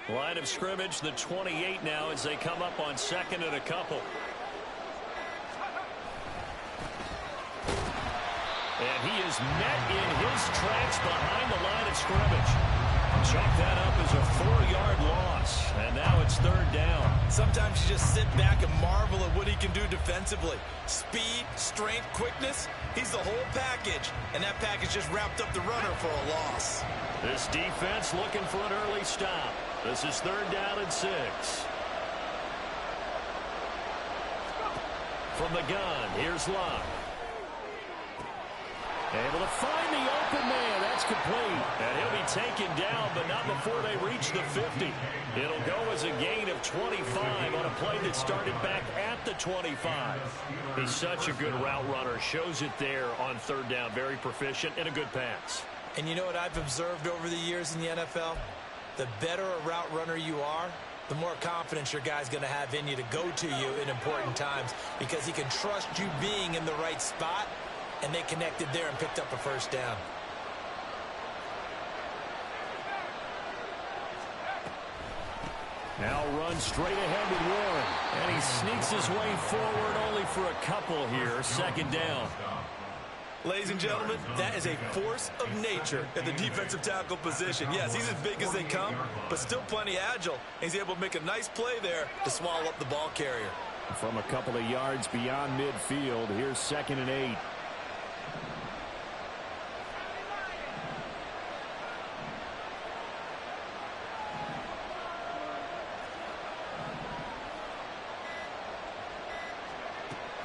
Line of scrimmage, the 28 now as they come up on second and a couple. And he is met in his tracks behind the line of scrimmage. Chalk that up as a 4-yard loss. And now it's third down. Sometimes you just sit back and marvel at what he can do defensively. Speed, strength, quickness. He's the whole package. And that package just wrapped up the runner for a loss. This defense looking for an early stop. This is third down and 6. From the gun, here's Locke. Able to find the open man. That's complete. And he'll be taken down, but not before they reach the 50. It'll go as a gain of 25 on a play that started back at the 25. He's such a good route runner. Shows it there on third down. Very proficient and a good pass. And you know what I've observed over the years in the NFL? The better a route runner you are, the more confidence your guy's going to have in you to go to you in important times because he can trust you being in the right spot. And they connected there and picked up a first down. Now runs straight ahead with Warren. And he sneaks his way forward only for a couple here. Second down. Ladies and gentlemen, that is a force of nature at the defensive tackle position. Yes, he's as big as they come, but still plenty agile. He's able to make a nice play there to swallow up the ball carrier. From a couple of yards beyond midfield, here's 2nd and 8.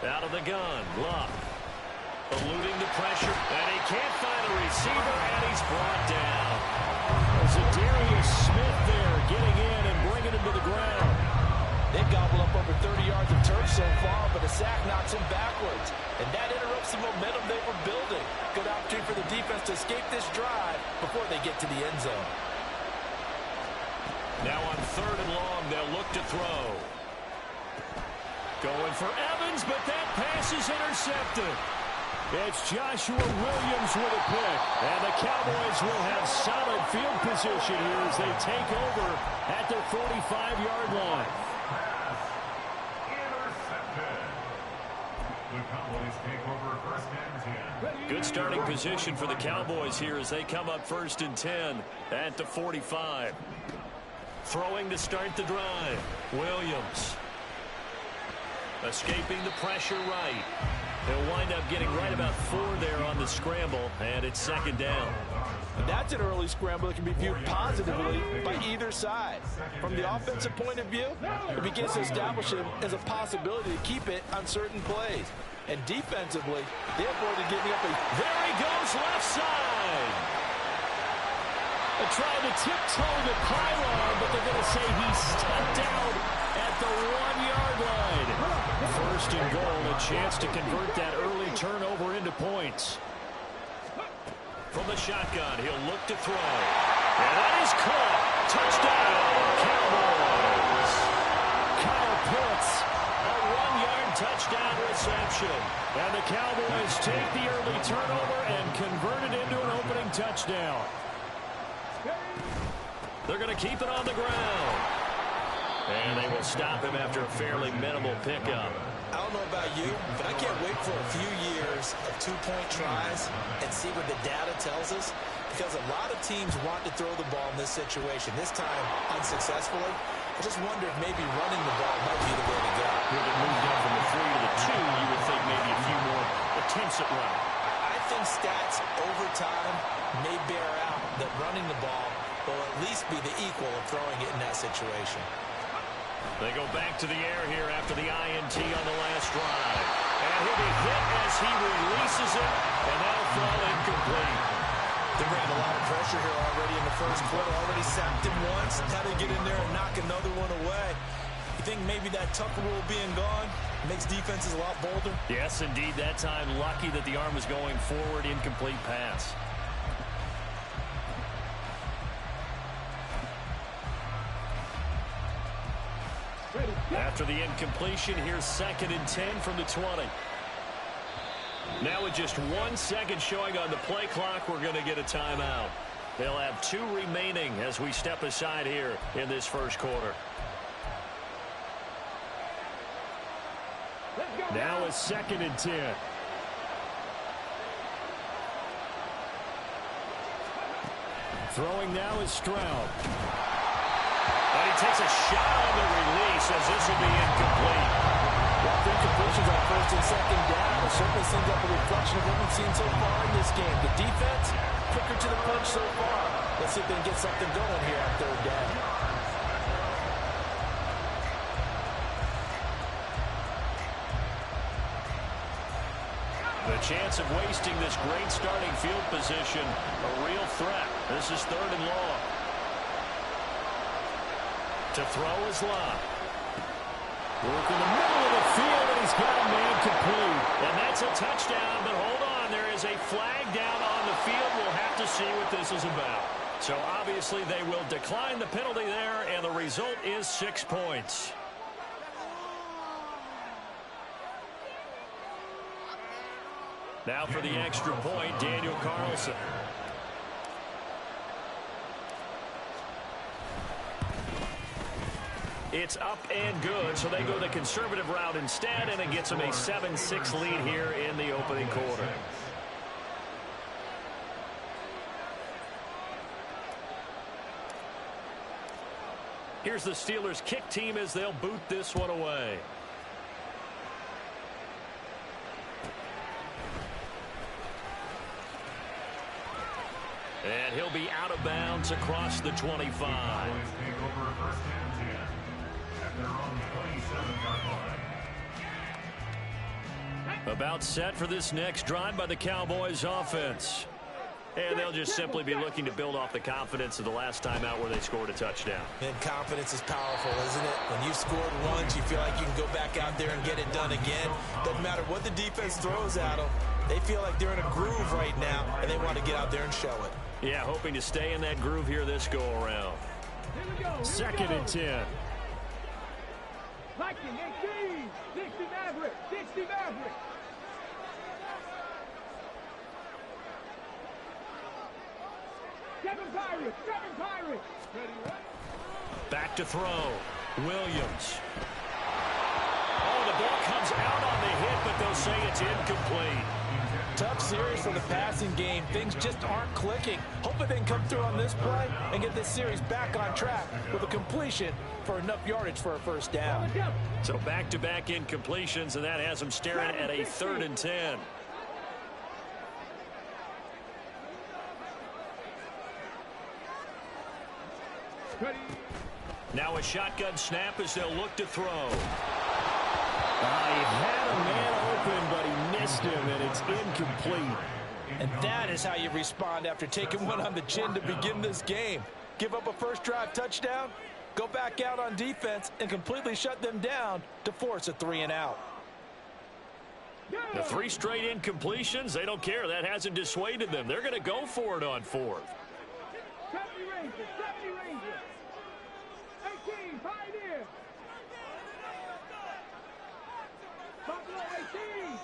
Out of the gun, Locke. Eluding the pressure, and he can't find a receiver, and he's brought down. There's a Darius Smith there getting in and bringing him to the ground. They've gobbled up over 30 yards of turf so far, but a sack knocks him backwards. And that interrupts the momentum they were building. Good opportunity for the defense to escape this drive before they get to the end zone. Now on third and long, they'll look to throw. Going for Evans, but that pass is intercepted. It's Joshua Williams with a pick. And the Cowboys will have solid field position here as they take over at their 45-yard line. Good starting position for the Cowboys here as they come up 1st and 10 at the 45. Throwing to start the drive. Williams. Escaping the pressure right. He'll wind up getting right about 4 there on the scramble, and it's 2nd down. That's an early scramble that can be viewed positively by either side. From the offensive point of view, it begins to establish him as a possibility to keep it on certain plays. And defensively, they avoided giving up a... There he goes, left side. They're trying to tiptoe the pylon, but they're going to say he stepped out at the 1-yard line. 1st and goal, a chance to convert that early turnover into points. From the shotgun, he'll look to throw. And that is caught. Touchdown, Cowboys. Kyle Pitts, a 1-yard touchdown reception. And the Cowboys take the early turnover and convert it into an opening touchdown. They're going to keep it on the ground. And they will stop him after a fairly minimal pickup. I don't know about you, but I can't wait for a few years of 2-point tries and see what the data tells us, because a lot of teams want to throw the ball in this situation, this time unsuccessfully. I just wonder if maybe running the ball might be the way to go. With it moved down from the 3 to the 2, you would think maybe a few more attempts at running. I think stats over time may bear out that running the ball will at least be the equal of throwing it in that situation. They go back to the air here after the INT on the last drive. And he'll be hit as he releases it, and that'll fall incomplete. They ran a lot of pressure here already in the first quarter. Already sacked him once. Had to get in there and knock another one away. You think maybe that tuck rule being gone makes defenses a lot bolder? Yes, indeed. That time, lucky that the arm was going forward. Incomplete pass. After the incompletion, here's 2nd and 10 from the 20. Now with just 1 second showing on the play clock, we're going to get a timeout. They'll have 2 remaining as we step aside here in this first quarter. Now it's 2nd and 10. Throwing now is Stroud. And he takes a shot on the release as this will be incomplete. Well, 3 completions on 1st and 2nd down. It certainly seems like a reflection of what we've seen so far in this game. The defense, quicker to the punch so far. Let's see if they can get something going here on 3rd down. The chance of wasting this great starting field position, a real threat. This is 3rd and long. To throw is Lott. Work in the middle of the field, and he's got a man complete. And that's a touchdown, but hold on. There is a flag down on the field. We'll have to see what this is about. So obviously they will decline the penalty there, and the result is 6 points. Now for the extra point, Daniel Carlson. It's up and good, so they go the conservative route instead, and it gets them a 7-6 lead here in the opening quarter. Here's the Steelers' kick team as they'll boot this one away. And he'll be out of bounds across the 25. About set for this next drive by the Cowboys offense. And they'll just simply be looking to build off the confidence of the last time out where they scored a touchdown. And confidence is powerful, isn't it? When you've scored once, you feel like you can go back out there and get it done again. Doesn't matter what the defense throws at them. They feel like they're in a groove right now, and they want to get out there and show it. Yeah, hoping to stay in that groove here this go-around. 2nd and 10. Viking 18, 60 Maverick, 60 Maverick. Seven Pirates. Back to throw. Williams. Oh, the ball comes out on the hit, but they'll say it's incomplete. Tough series for the passing game. Things just aren't clicking. Hopefully they can come through on this play and get this series back on track with a completion for enough yardage for a 1st down. So back-to-back incompletions, and that has them staring at a 3rd and 10. Now a shotgun snap as they'll look to throw. He had a man open, but he missed him, and it's incomplete. And that is how you respond after taking one on the chin to begin this game. Give up a 1st drive touchdown, go back out on defense, and completely shut them down to force a 3 and out. The 3 straight incompletions, they don't care. That hasn't dissuaded them. They're going to go for it on 4th. 70 Rangers, 18, Pioneer. Buffalo 18.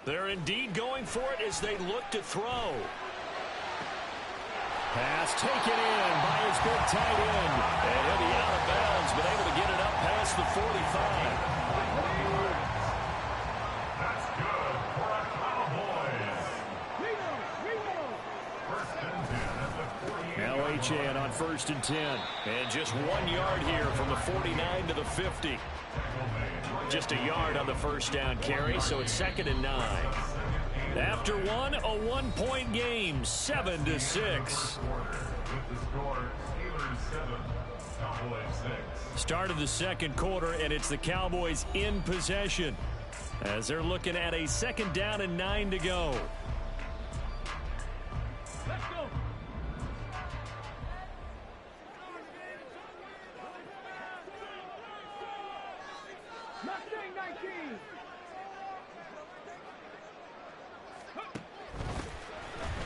They're indeed going for it as they look to throw. Pass taken in by his big tight end. And he'll be out of bounds, but able to get it up past the 45. That's good for a Cowboys. Now H.A. on 1st and 10. And just 1 yard here from the 49 to the 50. Just a yard on the 1st down carry, so it's 2nd and 9. After one, a 1-point game, 7-6. Start of the 2nd quarter, and it's the Cowboys in possession as they're looking at a 2nd down and 9 to go. Let's go. Mustang 19.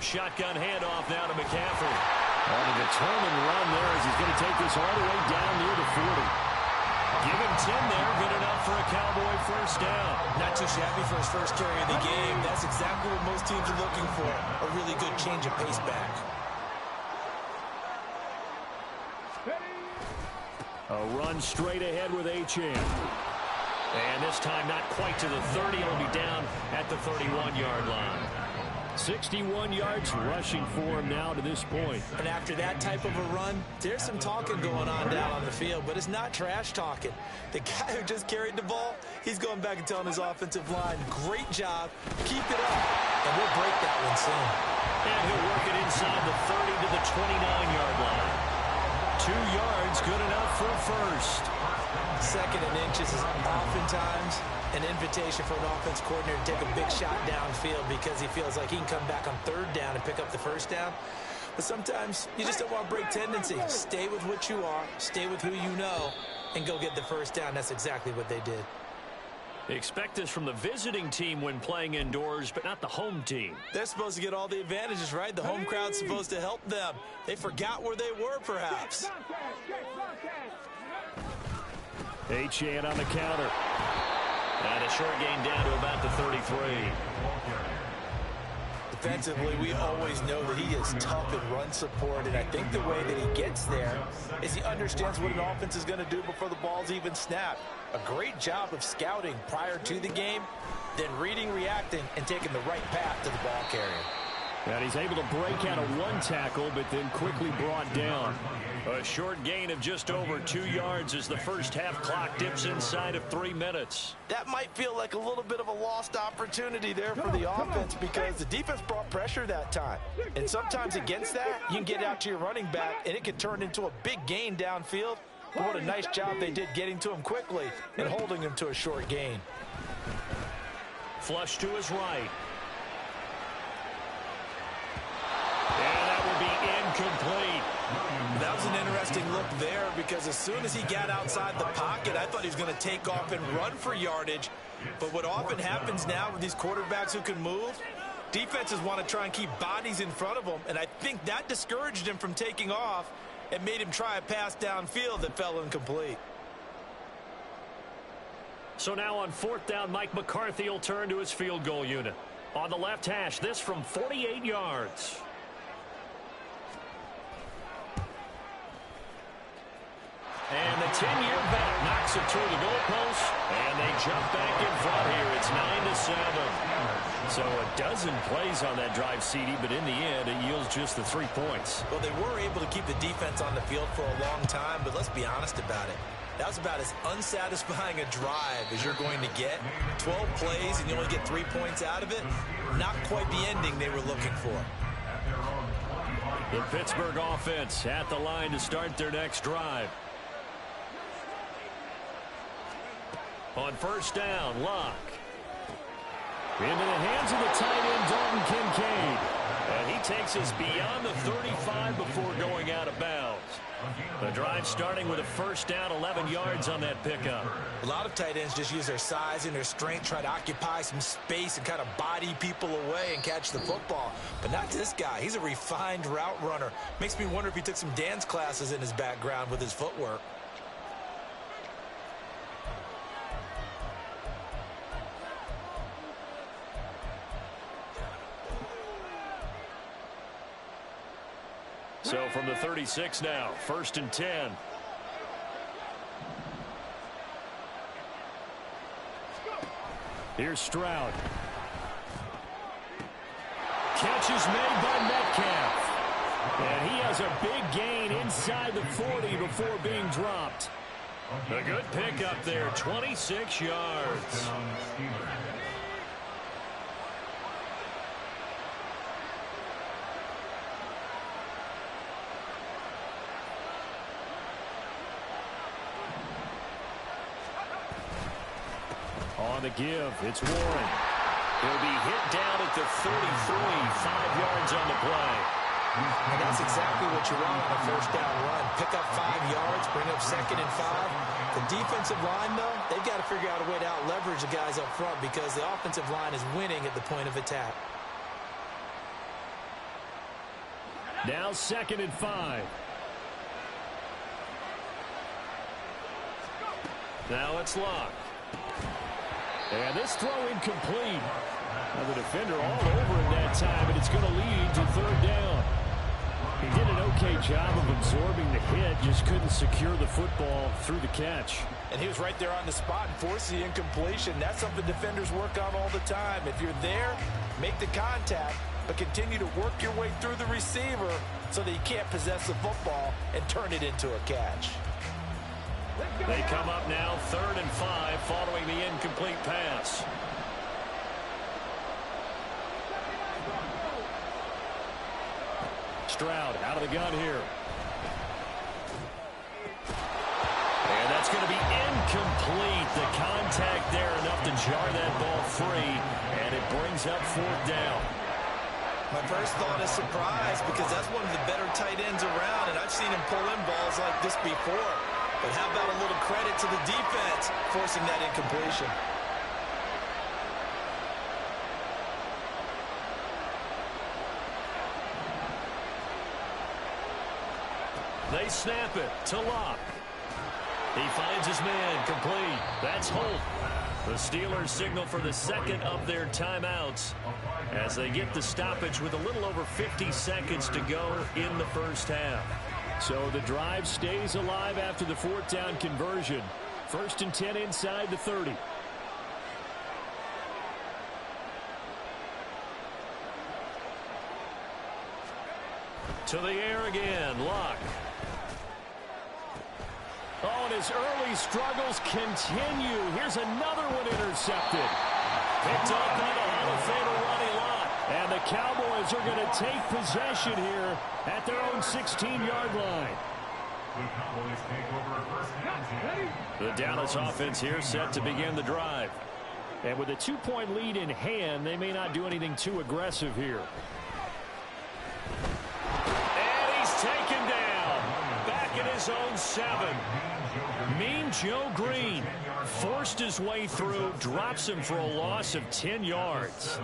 Shotgun handoff now to McCaffrey. On a determined run there as he's going to take this all the way down near the 40. Give him 10 there, good enough for a Cowboy 1st down. Not too shabby for his first carry of the game. That's exactly what most teams are looking for. A really good change of pace back. A run straight ahead with Achane. And this time not quite to the 30. It'll be down at the 31-yard line. 61 yards rushing for him now to this point. And after that type of a run, there's some talking going on down on the field, but it's not trash talking. The guy who just carried the ball, he's going back and telling his offensive line, great job, keep it up, and we'll break that one soon. And he'll work it inside the 30 to the 29-yard line. 2 yards, good enough for a first. Second and inches is oftentimes an invitation for an offense coordinator to take a big shot downfield because he feels like he can come back on third down and pick up the first down. But sometimes you just don't want to break tendency. Stay with what you are, stay with who you know, and go get the first down. That's exactly what they did. Expect this from the visiting team when playing indoors, but not the home team. They're supposed to get all the advantages, right? The home crowd's supposed to help them. They forgot where they were, perhaps. Achane on the counter. And a short gain down to about the 33. Defensively, we always know that he is tough in run support, and I think the way that he gets there is he understands what an offense is going to do before the ball's even snapped. A great job of scouting prior to the game, then reading, reacting, and taking the right path to the ball carrier. And he's able to break out of one tackle, but then quickly brought down. A short gain of just over 2 yards as the first half clock dips inside of 3 minutes. That might feel like a little bit of a lost opportunity there for the offense because the defense brought pressure that time. And sometimes against that, you can get out to your running back, and it can turn into a big gain downfield. But what a nice job they did getting to him quickly and holding him to a short gain. Flush to his right. And that will be incomplete. That was an interesting look there because as soon as he got outside the pocket, I thought he was going to take off and run for yardage. But what often happens now with these quarterbacks who can move, defenses want to try and keep bodies in front of them, and I think that discouraged him from taking off and made him try a pass downfield that fell incomplete. So now on 4th down, Mike McCarthy will turn to his field goal unit. On the left hash, this from 48 yards. And the 10-year vet knocks it through the goalpost, and they jump back in front here. It's 9-7. So a dozen plays on that drive, CD, but in the end, it yields just the 3 points. Well, they were able to keep the defense on the field for a long time, but let's be honest about it. That was about as unsatisfying a drive as you're going to get. 12 plays, and you only get 3 points out of it. Not quite the ending they were looking for. The Pittsburgh offense at the line to start their next drive. On 1st down, Luck. Into the hands of the tight end, Dalton Kincaid. And he takes us beyond the 35 before going out of bounds. The drive starting with a 1st down, 11 yards on that pickup. A lot of tight ends just use their size and their strength, try to occupy some space and kind of body people away and catch the football. But not this guy. He's a refined route runner. Makes me wonder if he took some dance classes in his background with his footwork. So from the 36 now, 1st and 10. Here's Stroud. Catch is made by Metcalf. And he has a big gain inside the 40 before being dropped. A good pickup there, 26 yards. On the give, it's Warren. He'll be hit down at the 33, 5 yards on the play. And that's exactly what you want on a 1st down run. Pick up 5 yards, bring up 2nd and 5. The defensive line, though, they've got to figure out a way to out-leverage the guys up front because the offensive line is winning at the point of attack. Now 2nd and 5. Now it's Luck. And this throw incomplete. Now the defender all over him that time, and it's going to lead to third down. He did an okay job of absorbing the hit, just couldn't secure the football through the catch. And he was right there on the spot and forced the incompletion. That's something defenders work on all the time. If you're there, make the contact, but continue to work your way through the receiver so that you can't possess the football and turn it into a catch. They come up now 3rd and 5 following the incomplete pass. Stroud out of the gun here. And that's going to be incomplete. The contact there enough to jar that ball free, and it brings up 4th down. My first thought is surprise because that's one of the better tight ends around, and I've seen him pull in balls like this before. But how about a little credit to the defense forcing that incompletion? They snap it to Locke. He finds his man, complete. That's Holt. The Steelers signal for the second of their timeouts as they get the stoppage with a little over 50 seconds to go in the first half. So the drive stays alive after the 4th down conversion. 1st and 10 inside the 30. To the air again, Locke. Oh, and his early struggles continue. Here's another one intercepted. Picked up by the Hall of Famer Ronnie Lott. And the Cowboys are going to take possession here at their own 16-yard line. The Cowboys take over first and 10. The Dallas offense here set to begin the drive. And with a 2-point lead in hand, they may not do anything too aggressive here. And he's taken down. Back in his own 7. Mean Joe Green forced his way through, drops him for a loss of 10 yards.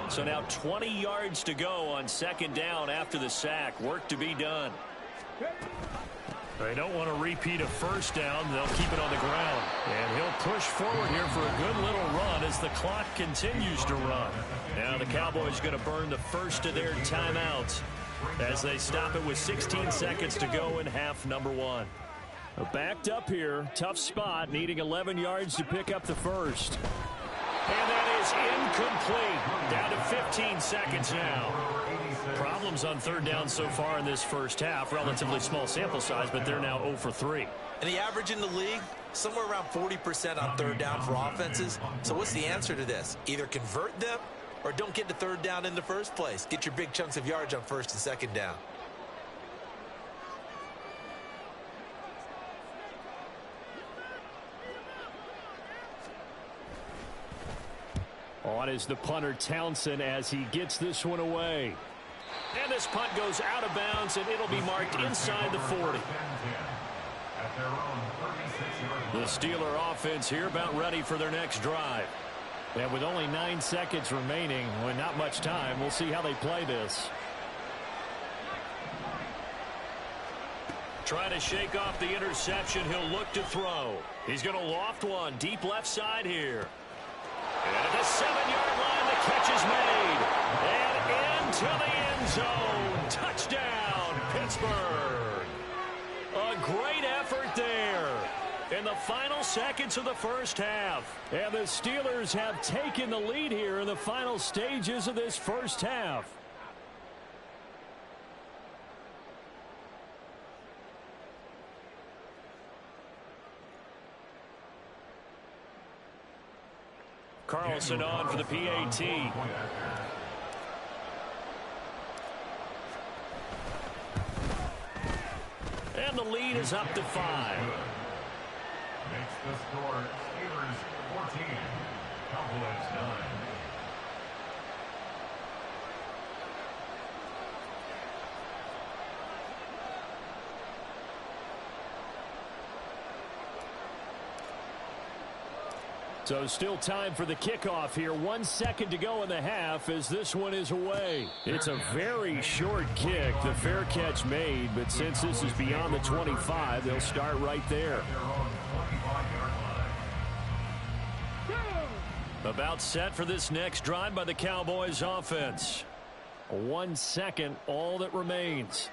So now 20 yards to go on 2nd down after the sack. Work to be done. They don't want to repeat a 1st down. They'll keep it on the ground. And he'll push forward here for a good little run as the clock continues to run. Now the Cowboys going to burn the first of their timeouts as they stop it with 16 seconds to go in half number 1. Backed up here, tough spot, needing 11 yards to pick up the first. And that is incomplete. Down to 15 seconds now. Problems on 3rd down so far in this first half. Relatively small sample size, but they're now 0 for 3. And the average in the league, somewhere around 40% on 3rd down for offenses. So what's the answer to this? Either convert them or don't get to 3rd down in the first place. Get your big chunks of yards on 1st and 2nd down. On is the punter Townsend as he gets this one away. And this punt goes out of bounds, and it'll be marked inside the 40. The Steeler offense here about ready for their next drive. And with only 9 seconds remaining, well, not much time, we'll see how they play this. Trying to shake off the interception, he'll look to throw. He's going to loft one deep left side here. And at the 7-yard line, the catch is made. And into the end zone. Touchdown, Pittsburgh. A great effort there in the final seconds of the first half. And the Steelers have taken the lead here in the final stages of this first half. Carlson on for the PAT. And the lead is up to 5. Makes the score Steelers 14, Cowboys 9. So still time for the kickoff here. 1 second to go in the half as this one is away. It's a very short kick. The fair catch made, but since this is beyond the 25, they'll start right there. About set for this next drive by the Cowboys offense. 1 second, all that remains.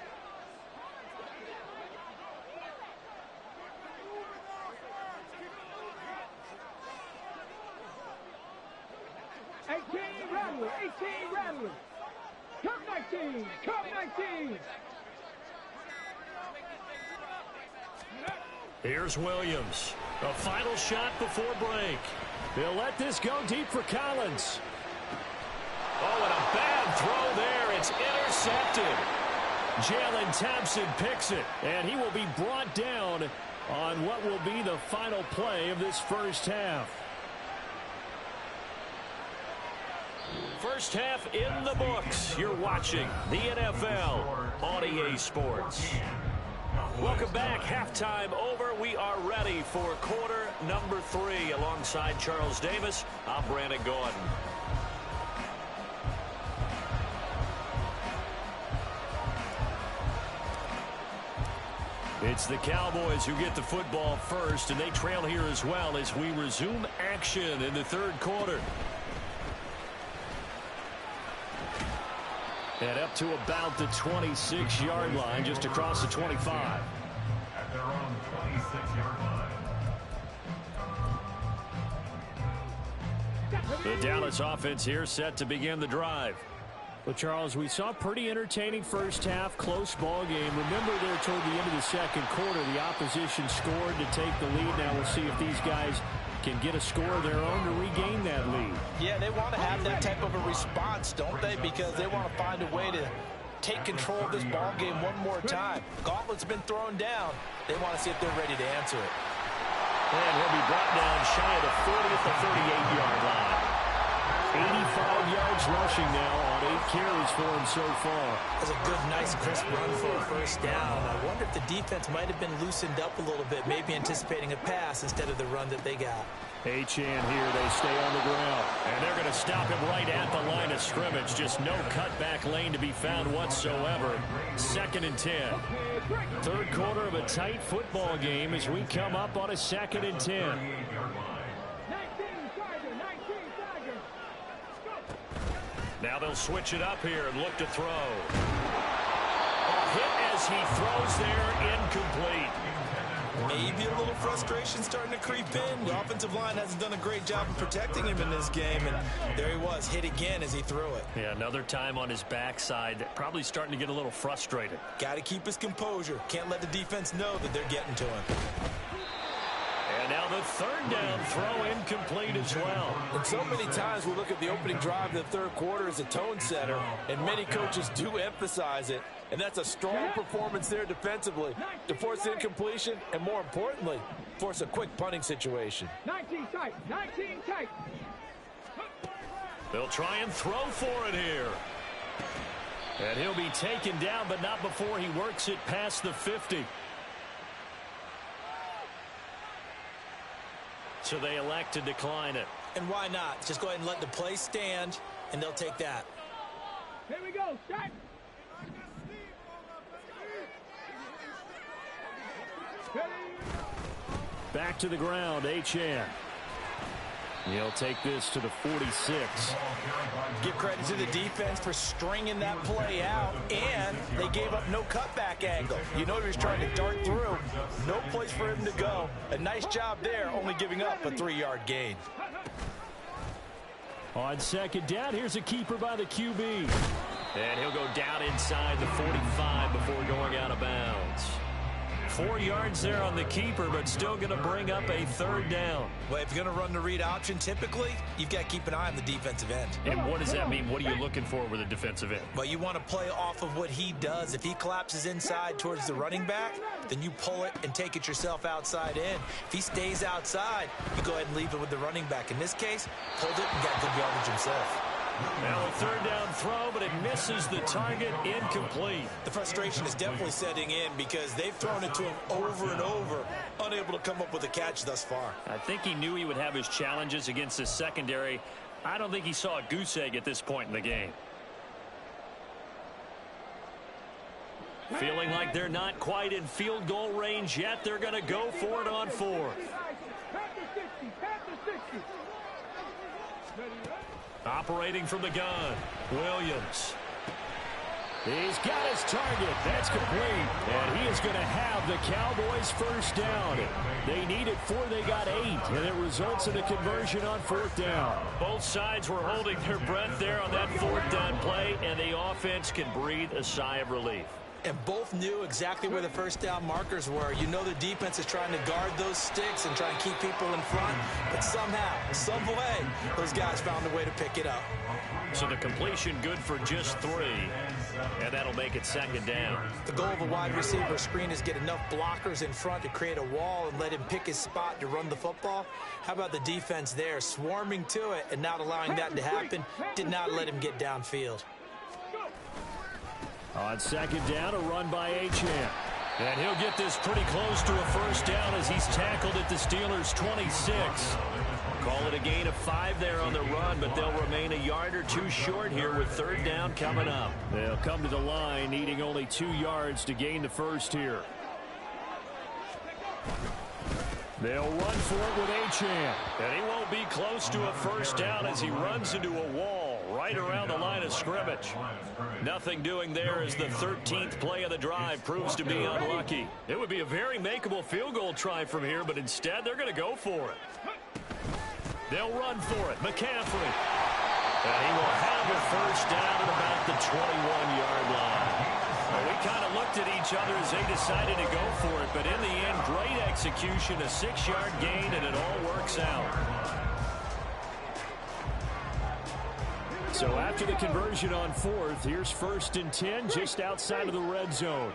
Rattler. Come 19. Here's Williams. A final shot before break. They'll let this go deep for Collins. Oh, and a bad throw there. It's intercepted. Jalen Thompson picks it, and he will be brought down on what will be the final play of this first half. First half in the books. You're watching the NFL on EA Sports. Welcome back. Halftime over. We are ready for quarter number 3. Alongside Charles Davis, I'm Brandon Gordon. It's the Cowboys who get the football first, and they trail here as well as we resume action in the third quarter. And up to about the 26-yard line, just across the 25. At their own 26-yard line. The Dallas offense here set to begin the drive. Well, Charles, we saw a pretty entertaining first half, close ball game. Remember there toward the end of the second quarter, the opposition scored to take the lead. Now we'll see if these guys can get a score of their own to regain that lead. Yeah, they want to have that type of a response, don't they? Because they want to find a way to take control of this ball game one more time. Gauntlet's been thrown down. They want to see if they're ready to answer it. And he'll be brought down shy of the 40 at the 38-yard line. 85 yards rushing now on 8 carries for him so far. That's a good, nice, crisp run for a first down. I wonder if the defense might have been loosened up a little bit, maybe anticipating a pass instead of the run that they got. Achane here, they stay on the ground. And they're going to stop him right at the line of scrimmage. Just no cutback lane to be found whatsoever. 2nd and 10. Third quarter of a tight football game as we come up on a 2nd and 10. Now they'll switch it up here and look to throw. A hit as he throws there, incomplete. Maybe a little frustration starting to creep in. The offensive line hasn't done a great job of protecting him in this game, and there he was, hit again as he threw it. Yeah, another time on his backside, probably starting to get a little frustrated. Got to keep his composure. Can't let the defense know that they're getting to him. And now the third down throw incomplete as well. And so many times we look at the opening drive of the third quarter as a tone setter, and many coaches do emphasize it. And that's a strong performance there defensively to force incompletion and, more importantly, force a quick punting situation. 19 tight. They'll try and throw for it here. And he'll be taken down, but not before he works it past the 50. So they elect to decline it. And why not? Just go ahead and let the play stand, and they'll take that. Here we go. Start. Back to the ground, Achane. He'll take this to the 46. Give credit to the defense for stringing that play out, and they gave up no cutback angle. You know he was trying to dart through. No place for him to go. A nice job there, only giving up a 3-yard gain. On 2nd down, here's a keeper by the QB. And he'll go down inside the 45 before going out of bounds. 4 yards there on the keeper, but still going to bring up a 3rd down. Well, if you're going to run the read option, typically, you've got to keep an eye on the defensive end. And what does that mean? What are you looking for with a defensive end? Well, you want to play off of what he does. If he collapses inside towards the running back, then you pull it and take it yourself outside in. If he stays outside, you go ahead and leave it with the running back. In this case, pulled it and got good yardage himself. Now a 3rd down throw, but it misses the target, incomplete. The frustration is definitely setting in because they've thrown it to him over and over, unable to come up with a catch thus far. I think he knew he would have his challenges against his secondary. I don't think he saw a goose egg at this point in the game. Feeling like they're not quite in field goal range yet. They're going to go for it on 4th. Operating from the gun, Williams. He's got his target. That's complete. And he is going to have the Cowboys first down. They needed 4. They got 8. And it results in a conversion on 4th down. Both sides were holding their breath there on that 4th down play. And the offense can breathe a sigh of relief. And both knew exactly where the first down markers were. You know the defense is trying to guard those sticks and try and keep people in front. But somehow, some way, those guys found a way to pick it up. So the completion good for just 3. And that'll make it 2nd down. The goal of a wide receiver screen is get enough blockers in front to create a wall and let him pick his spot to run the football. How about the defense there, swarming to it and not allowing that to happen? Did not let him get downfield. On 2nd down, a run by Achane. And he'll get this pretty close to a first down as he's tackled at the Steelers' 26. Call it a gain of 5 there on the run, but they'll remain a yard or 2 short here with 3rd down coming up. They'll come to the line needing only 2 yards to gain the first here. They'll run for it with Achane. And he won't be close to a first down as he runs into a wall right around the line of scrimmage. Nothing doing there as the 13th play of the drive proves to be unlucky. It would be a very makeable field goal try from here, but instead they're going to go for it. They'll run for it. McCaffrey. And he will have a first down at about the 21-yard line. Well, we kind of looked at each other as they decided to go for it, but in the end, great execution, a 6-yard gain, and it all works out. So after the conversion on 4th, here's 1st and 10 just outside of the red zone.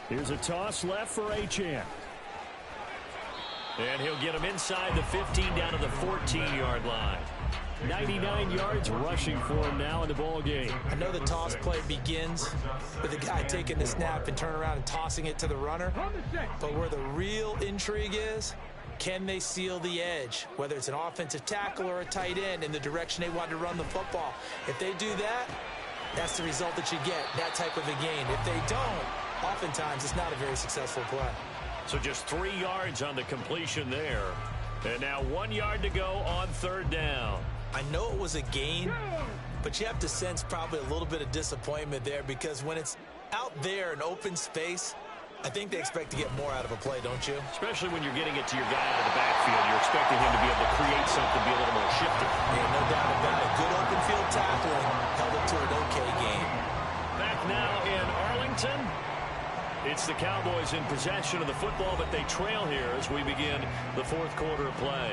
Here's a toss left for Achane. And he'll get him inside the 15 down to the 14-yard line. 99 yards rushing for him now in the ball game. I know the toss play begins with the guy taking the snap and turning around and tossing it to the runner. But where the real intrigue is, can they seal the edge, whether it's an offensive tackle or a tight end, in the direction they want to run the football? If they do that, that's the result that you get, that type of a gain. If they don't, oftentimes it's not a very successful play. So just 3 yards on the completion there. And now 1 yard to go on 3rd down. I know it was a gain, but you have to sense probably a little bit of disappointment there, because when it's out there in open space, I think they expect to get more out of a play, don't you? Especially when you're getting it to your guy out of the backfield. You're expecting him to be able to create something, be a little more shifty. Yeah, no doubt about it. Good open field tackling held it to an okay game. Back now in Arlington. It's the Cowboys in possession of the football, but they trail here as we begin the 4th quarter of play.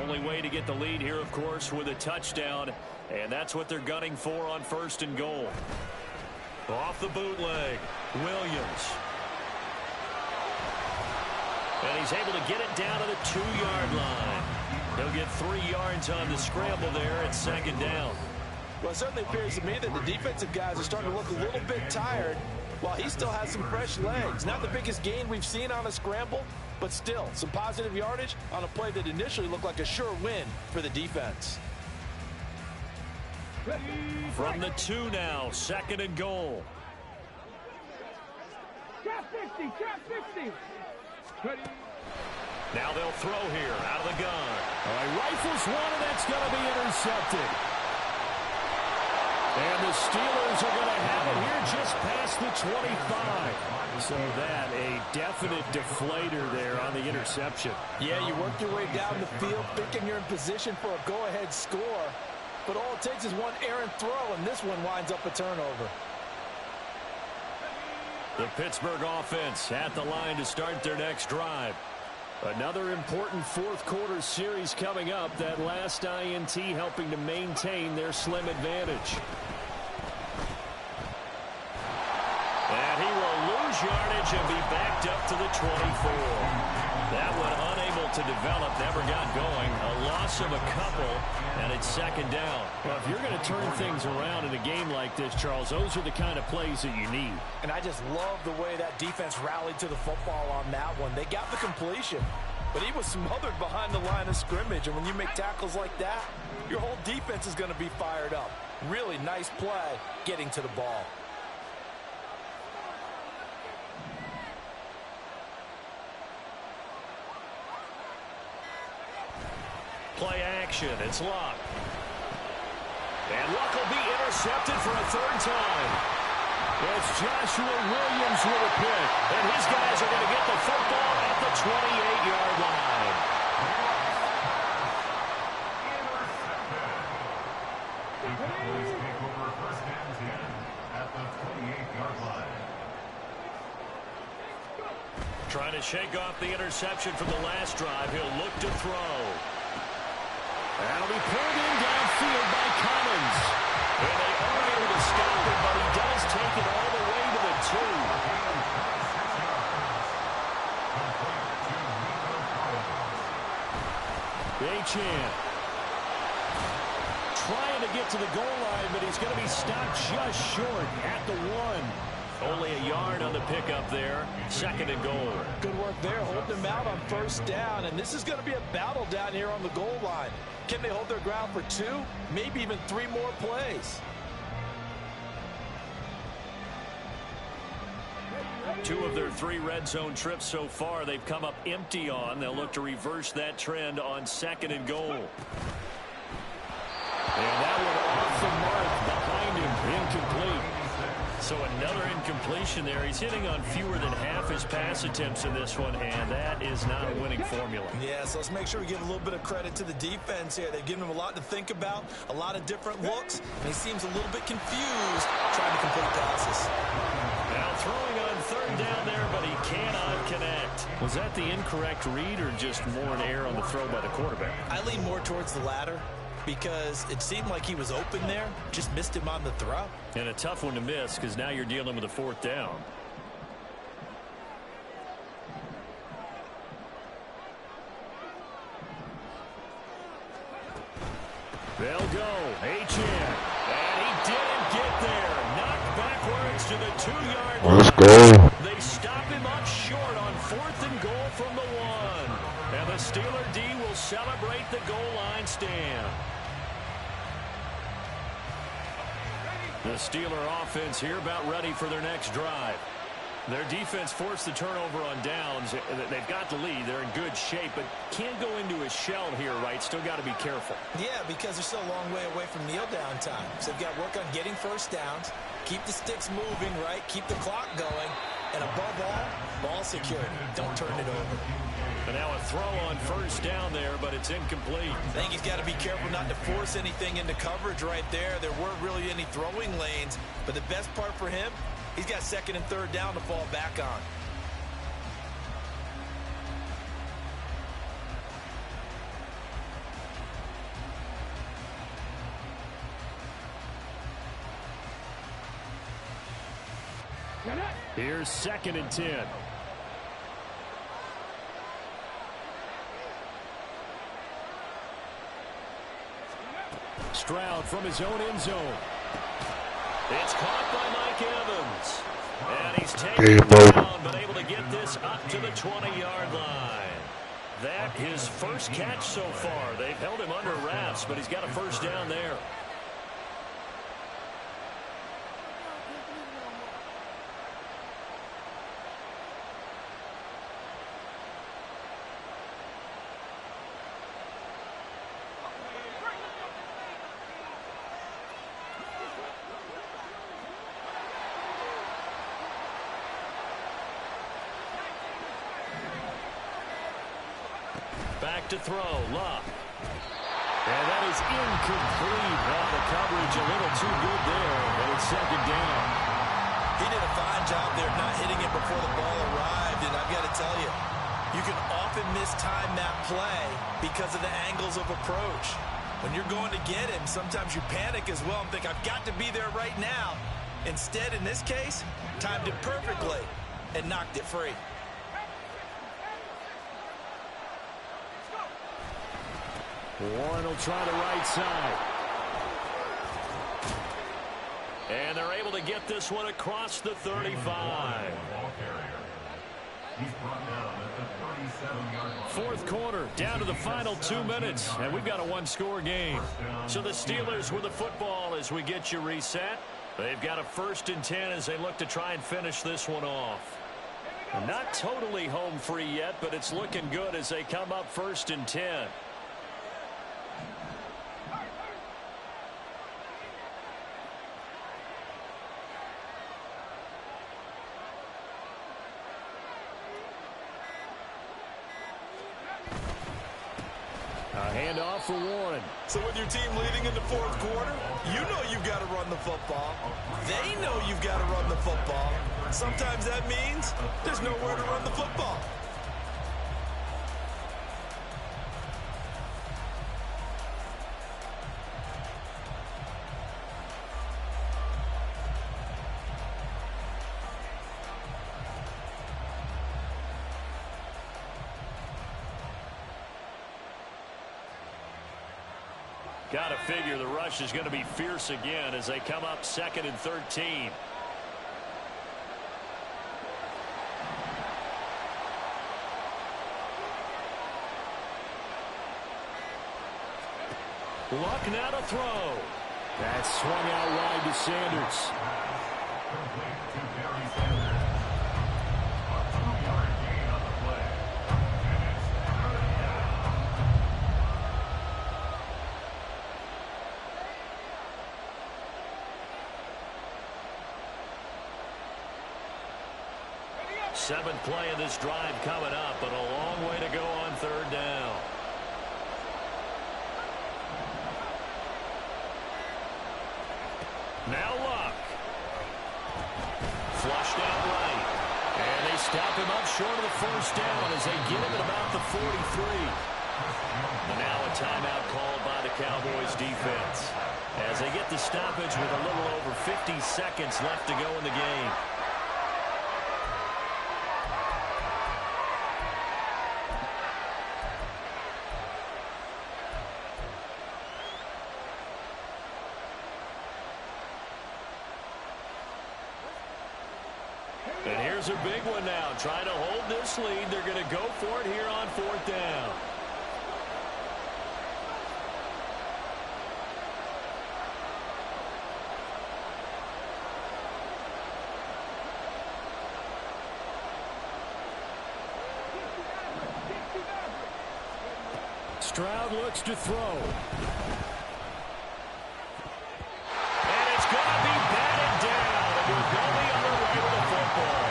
Only way to get the lead here, of course, with a touchdown, and that's what they're gunning for on 1st and goal. Off the bootleg, Williams. And he's able to get it down to the 2-yard line. He'll get 3 yards on the scramble there at 2nd down. Well, it certainly appears to me that the defensive guys are starting to look a little bit tired while he still has some fresh legs. Not the biggest gain we've seen on a scramble, but still some positive yardage on a play that initially looked like a sure win for the defense. From the 2 now, 2nd and goal. Trap 50, trap 50. Ready. Now they'll throw here out of the gun. All right, rifles one, and that's going to be intercepted. And the Steelers are going to have it here just past the 25. So that a definite deflator there on the interception. Yeah, you work your way down the field thinking you're in position for a go-ahead score. But all it takes is one errant throw, and this one winds up a turnover. The Pittsburgh offense at the line to start their next drive. Another important 4th quarter series coming up. That last INT helping to maintain their slim advantage. And he will lose yardage and be backed up to the 24. That one unable to develop, never got going. A loss of a couple, and it's 2nd down. Well, if you're going to turn things around in a game like this, Charles, those are the kind of plays that you need. And I just love the way that defense rallied to the football on that one. They got the completion, but he was smothered behind the line of scrimmage. And when you make tackles like that, your whole defense is going to be fired up. Really nice play getting to the ball. Play action. It's Luck. And Luck will be intercepted for a third time. It's Joshua Williams with a pick. And his guys are going to get the football at the 28-yard line. Take over first and 10 at the 28-yard line. Trying to shake off the interception from the last drive. He'll look to throw. That'll be pulled in downfield by Collins. And they are able to stop it, but he does take it all the way to the 2. Achane trying to get to the goal line, but he's going to be stopped just short at the 1. Only a yard on the pickup there. 2nd and goal. Good work there, holding them out on first down. And this is going to be a battle down here on the goal line. Can they hold their ground for 2, maybe even 3 more plays? 2 of their 3 red zone trips so far they've come up empty on. They'll look to reverse that trend on 2nd and goal. And that one off the mark behind him, incomplete. So another incompletion there. He's hitting on fewer than half his pass attempts in this one, and that is not a winning formula. Yeah, so let's make sure we give a little bit of credit to the defense here. They've given him a lot to think about, a lot of different looks, and he seems a little bit confused trying to complete passes. Now throwing on 3rd down there, but he cannot connect. Was that the incorrect read or just more an error on the throw by the quarterback? I lean more towards the latter, because it seemed like he was open there, just missed him on the throw. And a tough one to miss because now you're dealing with a 4th down. They'll go. Achane. And he didn't get there. Knocked backwards to the 2-yard line. Let's go. They stop him up short on 4th and goal from the 1. And the Steeler D will celebrate the goal line stand. The Steeler offense here about ready for their next drive. Their defense forced the turnover on downs. They've got the lead. They're in good shape, but can't go into a shell here, right? Still got to be careful. Yeah, because they're still a long way away from kneel down time. So they've got to work on getting first downs, keep the sticks moving, right? Keep the clock going. And above all, ball security. Don't turn it over. And now a throw on 1st down there, but it's incomplete. I think he's got to be careful not to force anything into coverage right there. There weren't really any throwing lanes, but the best part for him, he's got 2nd and 3rd down to fall back on. Here's 2nd and 10. Stroud from his own end zone. It's caught by Mike Evans. And he's taken it down, but able to get this up to the 20-yard line. That his first catch so far. They've held him under wraps, but he's got a 1st down there. Back to throw, Luck. And that is incomplete. Well, the coverage a little too good there, but it's 2nd down. He did a fine job there not hitting it before the ball arrived, and I've got to tell you, you can often mistime that play because of the angles of approach. When you're going to get him, sometimes you panic as well and think, I've got to be there right now. Instead, in this case, timed it perfectly and knocked it free. Warren will try the right side. And they're able to get this one across the 35. 4th quarter, down to the final 2 minutes, and we've got a 1-score game. So the Steelers with the football as we get you reset. They've got a 1st and 10 as they look to try and finish this one off. Not totally home free yet, but it's looking good as they come up 1st and 10. Handoff for Warren. So with your team leading in the fourth quarter, you know you've got to run the football. They know you've got to run the football. Sometimes that means there's nowhere to run the football. Got to figure the rush is going to be fierce again as they come up 2nd and 13. Luck now to throw. That's swung out wide to Sanders. Seventh play of this drive coming up, but a long way to go on 3rd down. Now Luck. Flushed out right. And they stop him up short of the 1st down as they get him at about the 43. And now a timeout called by the Cowboys defense as they get the stoppage with a little over 50 seconds left to go in the game. And here's a big one now. Trying to hold this lead. They're going to go for it here on 4th down. Stroud looks to throw. And it's going to be batted down. And we're going the other way with the football.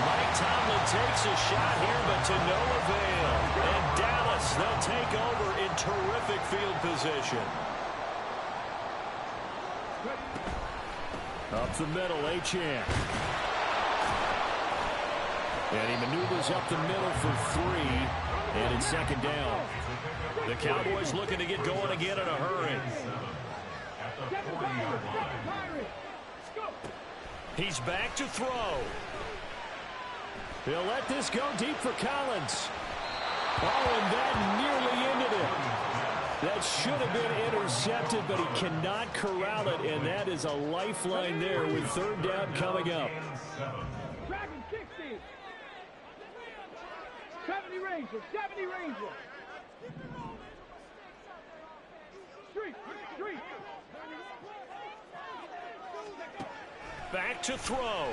Mike Tomlin takes a shot here, but to no avail. And Dallas, they'll take over in terrific field position. Up the middle, Achane. And he maneuvers up the middle for 3. And it's 2nd down. The Cowboys looking to get going again in a hurry. He's back to throw. He'll let this go deep for Collins. Oh, and that nearly ended it. That should have been intercepted, but he cannot corral it, and that is a lifeline there with 3rd down coming up. 70 Ranger, 70 Ranger. Street. Back to throw.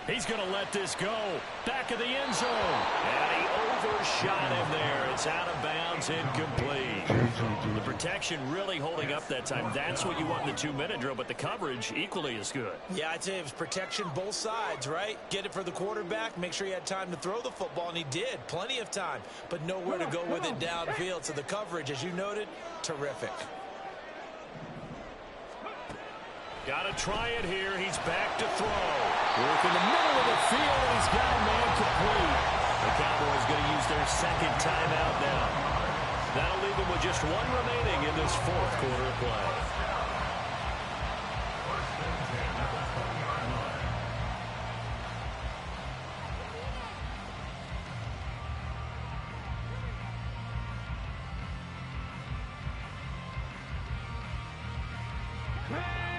He's going to let this go. Back of the end zone. And he overshot him there. It's out of bounds, incomplete. The protection really holding up that time. That's what you want in the 2-minute drill, but the coverage equally as good. Yeah, I'd say it was protection both sides, right? Get it for the quarterback, make sure he had time to throw the football, and he did. Plenty of time, but nowhere to go with it downfield. So the coverage, as you noted, terrific. Got to try it here. He's back to throw. Work in the middle of the field, and he's got a man complete. The Cowboys going to use their 2nd timeout now. That'll leave them with just 1 remaining in this 4th quarter of play.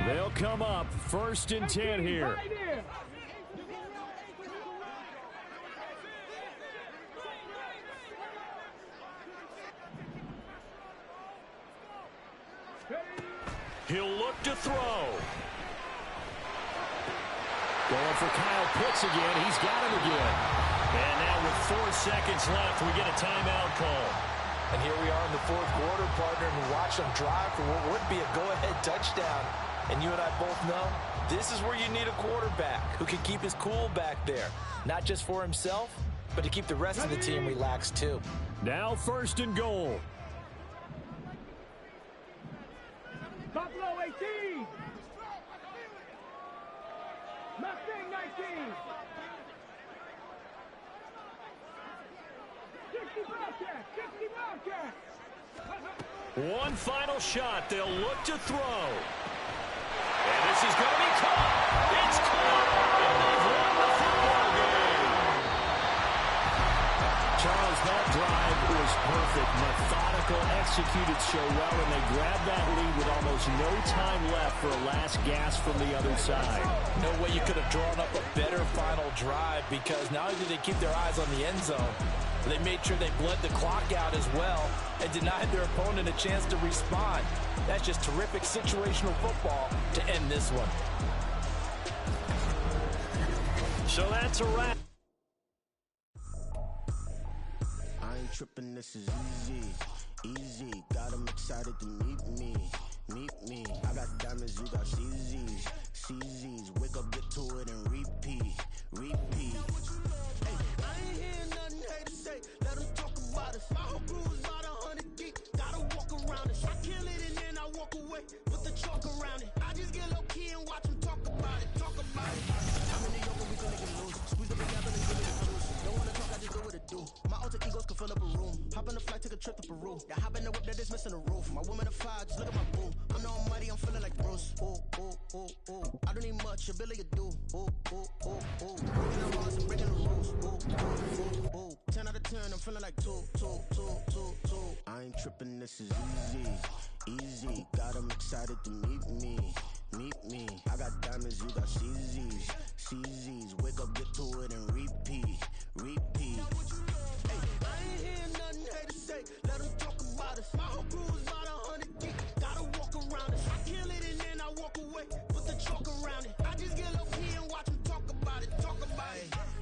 They'll come up 1st and 10 here. He'll look to throw. Going for Kyle Pitts again. He's got him again. And now with 4 seconds left, we get a timeout call. And here we are in the 4th quarter, partner, and we watch them drive for what would be a go-ahead touchdown. And you and I both know this is where you need a quarterback who can keep his cool back there, not just for himself, but to keep the rest of the team relaxed too. Now 1st and goal. Buffalo 18. Mustang 19. 60 Wildcat. 60 Wildcat. One final shot. They'll look to throw. And this is going to be caught. It's caught. And they've won the football game. Charles, that drive was perfect. Methodical, executed so well, and they grabbed that lead with almost no time left for a last gasp from the other side. No way you could have drawn up a better final drive, because not only did they keep their eyes on the end zone, they made sure they bled the clock out as well and denied their opponent a chance to respond. That's just terrific situational football to end this one. So that's a wrap. I ain't tripping, this is easy, easy. Got 'em excited to meet me. I got diamonds, you got CZs. Wake up, get to it, and repeat. Hey, I ain't hearing nothing haters say. Let them talk about us. My whole crew is about 100 deep. Gotta walk around it. I kill it and then I walk away. Put the chalk around it. I just get low key and watch them talk about it. I'm in New York and we finna get loose. Squeeze up the gap and then give me the juice. Don't wanna talk, I just do what it do. My alter egos can fill up a room. Hop on the flight, take a trip to Peru. Yeah, hop in the whip that is missing the roof. My woman a fire, just look at my boo. I'm the almighty, I'm feeling like Bruce. Ooh. I don't need much, ability to do. Ooh. Breaking the hearts and breaking the rules. Ooh. 10 out of 10, I'm feeling like two. I ain't tripping, this is easy. Got 'em excited to meet me. I got diamonds, you got CZs. Wake up, get to it, and repeat. Hey, I ain't hearing nothing haters say. Let them talk about us. My whole crew is about 100 deep. Gotta walk around it. I kill it and then I walk away. Put the chalk around it. I just get low key and watch them talk about it.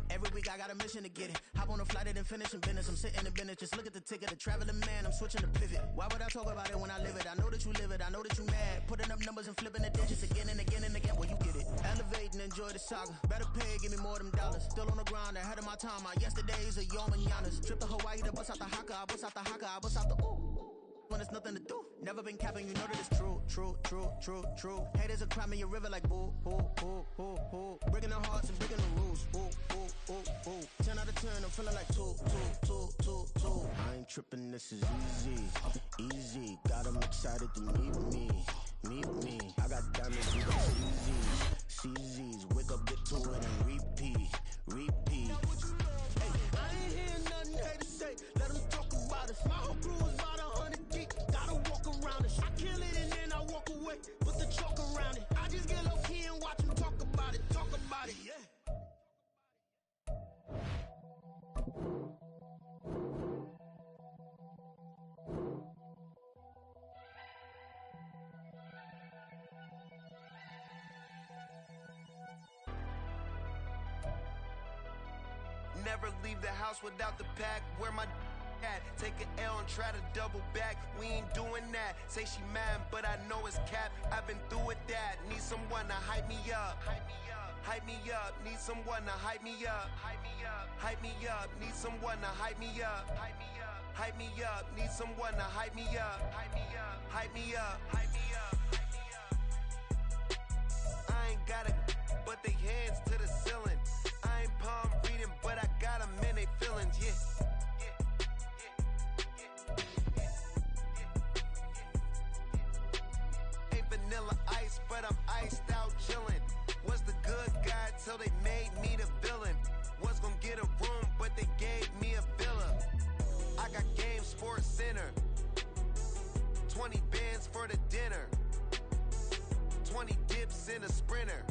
Every week I got a mission to get it. Hop on a flight and then finish in business. I'm sitting in business, just look at the ticket. The traveling man, I'm switching to pivot. Why would I talk about it when I live it? I know that you live it, I know that you mad. Putting up numbers and flipping the digits again and again. Well, you get it. Elevate and enjoy the saga. Better pay, give me more than dollars. Still on the grind, ahead of my time. My yesterdays are your mananas. Trip to Hawaii to bust out the haka. I bust out the ooh. When there's nothing to do. Never been capping, you know that it's true. Haters are climbing your river like boo. Breaking the hearts and breaking the rules. Ooh. 10 out of 10, I'm feeling like two. I ain't tripping, this is easy. Got 'em excited to meet me. I got diamonds, you got CZs. Wake up, get to it, and repeat. Hey, I ain't hearing nothing haters say. Let them talk about us. My whole crew is about 100 deep. Gotta walk around it. I kill it and then I walk away. Put the chalk around it. I just get low key and watch them talk about it. Yeah. Never leave the house without the pack. Where my at? Take an L and try to double back. We ain't doing that. Say she mad, but I know it's cap. I've been through with that. Need someone to hype me up. Need someone to hype me up. Need someone to hype me up. Need someone to hype me up. I ain't got it, but they hands to the ceiling. I ain't palm reading, but I got them in they feelings, yeah. Ain't vanilla ice, but I'm iced out chillin'. Was the good guy till they made me the villain. Was gonna get a room, but they gave me a villa. I got Game Sports Center. 20 bands for the dinner. 20 dips in a sprinter.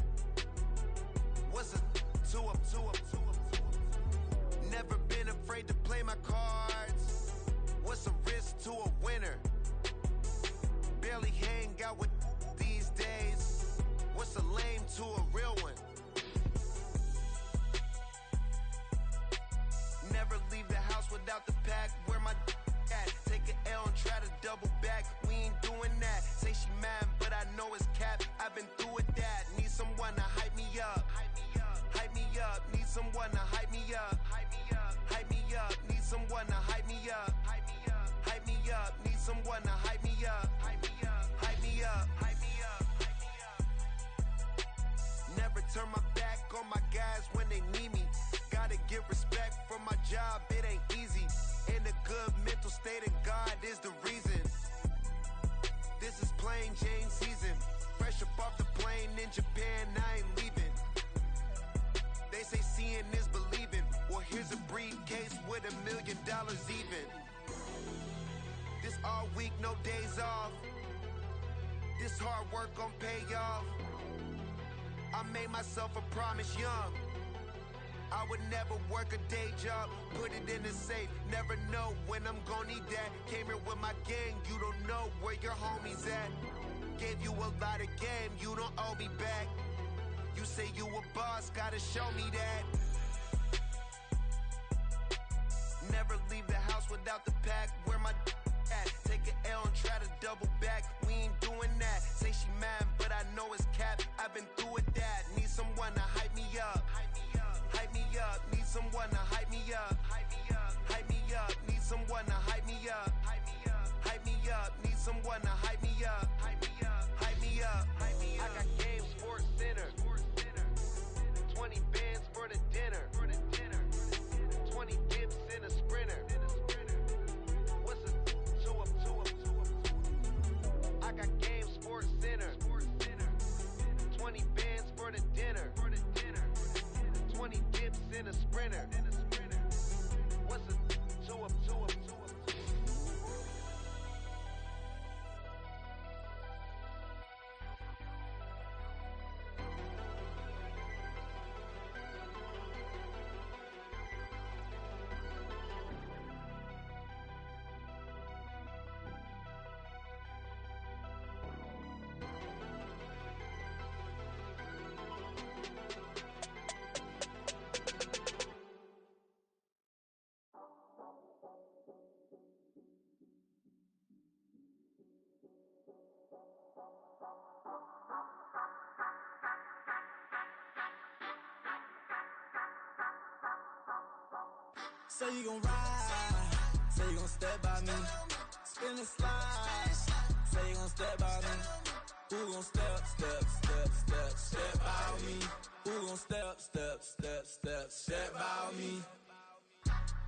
What's a two up? Never been afraid to play my cards. What's a risk to a winner? Barely hang out with these days. What's a lame to a real one? Never leave the house without the pack. Where my at? Take an L and try to double back. We ain't doing that. Say she mad, but I know it's cap. I've been through with that. Need someone to hype me up. Need someone to hype me up. hype me up. Need someone to hype me up. Hype me up. Hype me up. Need someone to hype me up. Hype me up. Hype me up. Hype me up. Hype me up. Never turn my back on my guys when they need me. Gotta give respect for my job, it ain't easy. In a good mental state and God is the reason. This is plain Jane season. Fresh up off the plane in Japan, I ain't leaving. They say seeing is believing. Well, here's a briefcase with $1 million even. This all week, no days off. This hard work gon' pay off. I made myself a promise young. I would never work a day job, put it in the safe. Never know when I'm gon' need that. Came here with my gang, you don't know where your homies at. Gave you a lot of game, you don't owe me back. You say you a boss, gotta show me that. Never leave the house without the pack, where my at. Take an L and try to double back, we ain't doing that. Say she mad, but I know it's cap, I've been through with that. Need someone to hype me up. Hype me up. Hype me up. Need someone to hype me up. Hype me up. Hype me up. Need someone to hype me up. Hype me up. Hype me up. Need someone to hype me up. Hype me up. Hype me up. Hype me up. I got Game Sports Center. 20 bands for the dinner. 20 dips in a sprinter. What's a 2 up? I got Game Sports Center. 20 bands for the dinner. 20 dips in a sprinter. What's a 2 up? Say you gon' ride, say you gon' step by me, spin and slide, say you gon' step by me, who gon' step by me, who gon' step by me.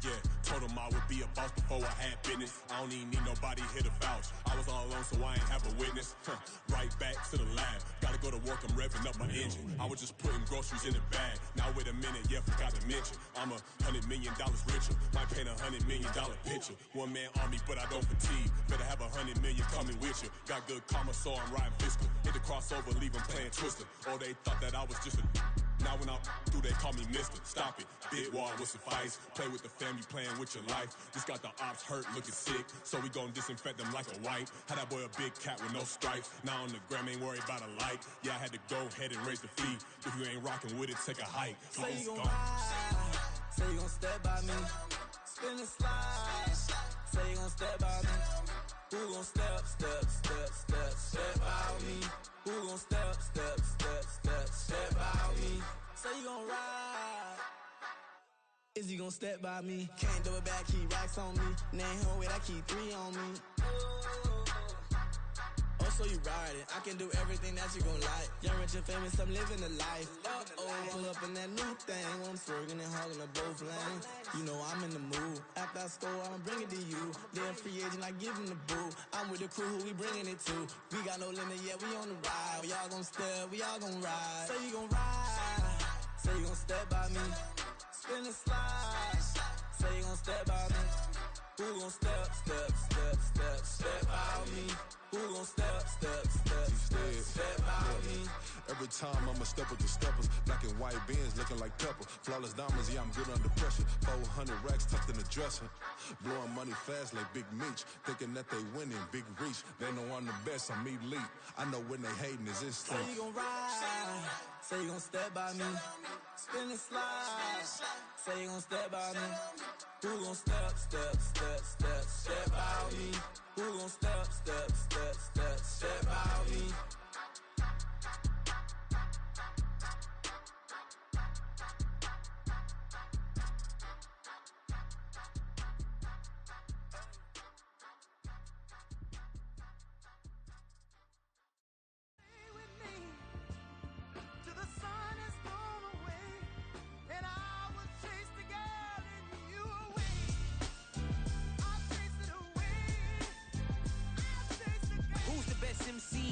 Yeah, told him I would be a boss before I had business. I don't even need nobody here to vouch. I was all alone, so I ain't have a witness. Right back to the lab. Gotta go to work, I'm revving up my engine. I was just putting groceries in the bag. Now wait a minute, yeah, forgot to mention. I'm $100 million richer. Might paint $100 million picture. One man army, but I don't fatigue. Better have 100 million coming with you. Got good karma, so I'm riding fiscal. Hit the crossover, leave them playing Twister. Oh, they thought that I was just a... Now when I'm through, they call me Mister. Stop it, big wall will suffice. Play with the family, playing with your life. This got the ops hurt, looking sick. So we gon' disinfect them like a wipe. Had that boy a big cat with no stripes. Now on the gram, ain't worried about a light. Yeah, I had to go ahead and raise the fee. If you ain't rocking with it, take a hike. Say you gon' ride, say you gon' step by me, spin and slide. Say you gon' step by me, who gon' step by me, who gon' step by me. Say you gon' ride, is you gon' step by me? Can't do it back, keep racks on me. Name home with I keep 3 on me. Oh, so you riding? I can do everything that you gon' like. Young, rich, and famous, I'm living the life. Pull up in that new thing. When I'm swerving and hogging the both lanes. You know I'm in the mood. After I score, I'ma bring it to you. Then free agent, I give him the boo. I'm with the crew, who we bringing it to. We got no limit, yeah, we on the ride. We all gon' step, we all gon' ride. Say you gon' ride, say you gon' step by me. Spin and slide, say you gon' step by me. Who gon' step by me? Who gon' step by me? Every time I'ma step with the steppers. Black and white beans looking like pepper. Flawless diamonds, yeah, I'm good under pressure. 400 racks tucked in the dresser. Blowing money fast like Big Meech. Thinking that they winning, big reach. They know I'm the best, I'm elite. I know when they hating is instinct. Say you gon' ride, say you gon' step by me. Spin and slide, say you gon' step by me. Who gon' step by me? Who gon' step by me?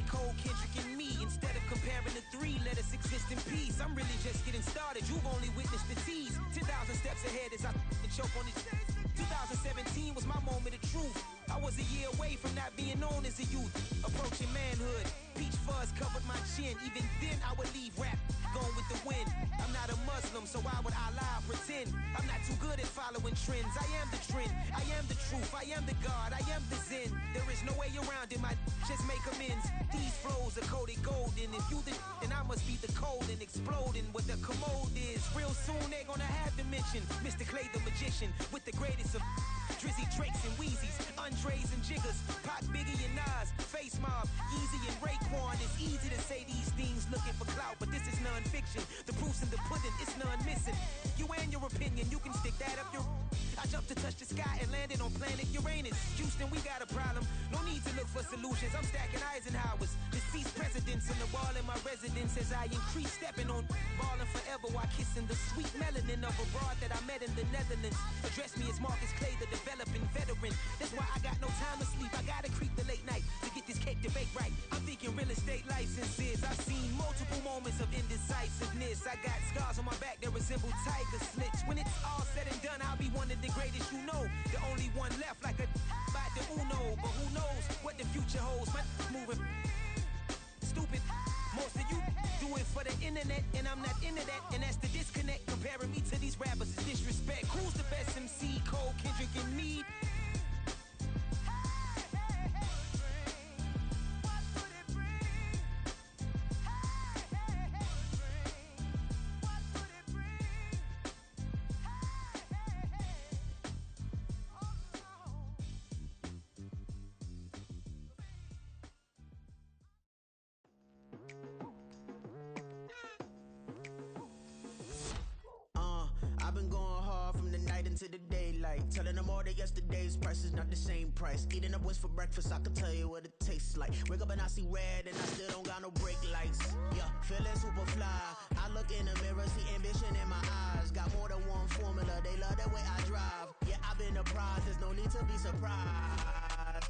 Cole, Kendrick, and me. Instead of comparing the three, let us exist in peace. I'm really just getting started. You've only witnessed the tease. 10,000 steps ahead as I choke on these. 2017 was my moment of truth. I was a year away from not being known as a youth. Approaching manhood, peach fuzz covered my chin. Even then I would leave rap going with the wind. I'm not a Muslim, so why would I lie or pretend? I'm not too good at following trends. I am the trend, I am the truth, I am the God, I am the Zen. There is no way around it, my just make amends. These flows are coated golden. If you the then I must be the cold and exploding what the commode is. Real soon they're gonna have to mention Mr. Clay the magician with the greatest of Drizzy, Drakes, and Wheezies, Andres and Jiggers, Pac, Biggie, and Nas, Face Mob, Easy and Raekwon. It's easy to say these things looking for clout, but this is non-fiction. The proof's in the pudding, it's none missing. You and your opinion, you can stick that up your... I jumped to touch the sky and landed on planet Uranus. Houston, we got a problem. No need to look for solutions. I'm stacking Eisenhowers. Deceased presidents on the wall in my residence as I increase stepping on ballin' forever while kissing the sweet melanin of a broad that I met in the Netherlands. Address me as Marcus Clay, the developing veteran. That's why I got no time to sleep. I gotta creep the late night to get this cake to bake right. I'm thinking real estate licenses. I've seen multiple moments of indecisiveness. I got scars on my back that resemble tiger slits. When it's all said and done, I'll be one of the greatest you know. The only one left like a by the Uno. But who knows what the future holds. My moving stupid. Most of you do it for the internet, and I'm not into that. And that's the disconnect. Comparing me to these rappers is disrespect. Who's the best MC? Cole, Kendrick, and me? I've been going hard from the night into the daylight, telling them all that yesterday's price is not the same price. Eating up what's for breakfast, I can tell you what it tastes like. Wake up and I see red and I still don't got no brake lights. Yeah, feeling super fly. I look in the mirror, see ambition in my eyes. Got more than one formula, they love the way I drive. Yeah, I've been a prize, there's no need to be surprised.